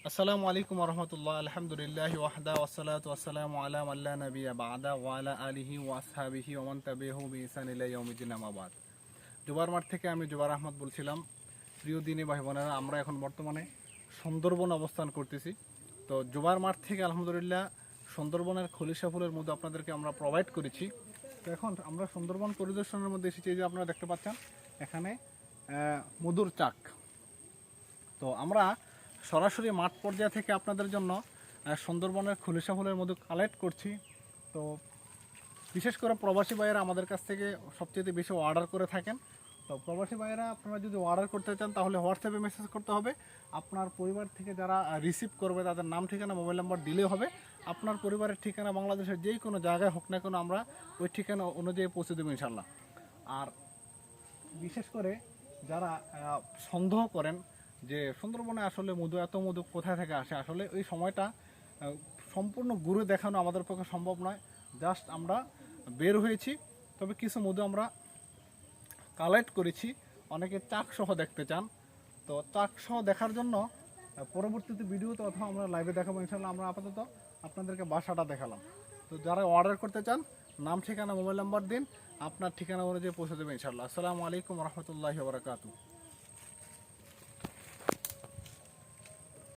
আসসালামু আলাইকুম রহমতুল্লাহ, আলহামদুলিল্লাহ ওয়াহদা ওয়াসসালাতু ওয়াসসালামু আলা মান লা নাবিয়্যা বা'দা ওয়া আলা আলিহি ওয়া আসহাবিহি ওয়া মান তাবি'আহু বিইহসান ইলা ইয়াউমিদ্দিন, আম্মা বাদ। জুবার মাঠ থেকে আমি জুবার আহমদ বলছিলাম। প্রিয় দিনী ভাই বোনেরা, আমরা এখন বর্তমানে সুন্দরবন অবস্থান করতেছি। তো জুবার মাঠ থেকে আলহামদুলিল্লাহ সুন্দরবনের খলিশা ফুলের মধ্যে আপনাদেরকে আমরা প্রোভাইড করেছি। তো এখন আমরা সুন্দরবন পরিদর্শনের মধ্যে এসেছি। যে আপনারা দেখতে পাচ্ছেন এখানে মধুর চাক। তো আমরা সরাসরি মাঠ পর্যায় থেকে আপনাদের জন্য সুন্দরবনের খলিশা ফুলের মধু কালেক্ট করছি। তো বিশেষ করে প্রবাসী ভাইয়েরা আমাদের কাছ থেকে সবচেয়ে বেশি অর্ডার করে থাকেন। তো প্রবাসী ভাইয়েরা আপনারা যদি অর্ডার করতে চান তাহলে হোয়াটসঅ্যাপে মেসেজ করতে হবে। আপনার পরিবার থেকে যারা রিসিভ করবে তাদের নাম, ঠিকানা, মোবাইল নাম্বার দিলে হবে। আপনার পরিবারের ঠিকানা বাংলাদেশের যে কোনো জায়গায় হোক না কেন আমরা ওই ঠিকানা অনুযায়ী পৌঁছে দেবো ইনশাল্লাহ। আর বিশেষ করে যারা সন্দেহ করেন যে সুন্দরবনে আসলে এত মধু কোথায় থেকে আসে, আসলে ওই সময়টা সম্পূর্ণ ঘুরে দেখানো আমাদের পক্ষে সম্ভব নয়। জাস্ট আমরা বের হয়েছি, তবে কিছু মধু আমরা কালেক্ট করেছি। অনেকে চাকসহ দেখতে চান, তো চাকসহ দেখার জন্য পরবর্তীতে ভিডিওতে অথবা আমরা লাইভে দেখাবো ইনশাল্লাহ। আমরা আপাতত আপনাদেরকে বাসাটা দেখালাম। তো যারা অর্ডার করতে চান নাম, ঠিকানা, মোবাইল নাম্বার দিন, আপনার ঠিকানা অনুযায়ী পৌঁছে দেবেন ইনশাল্লাহ। আসসালামু আলাইকুম রহমতুল্লাহি ওয়া বারাকাতুহু।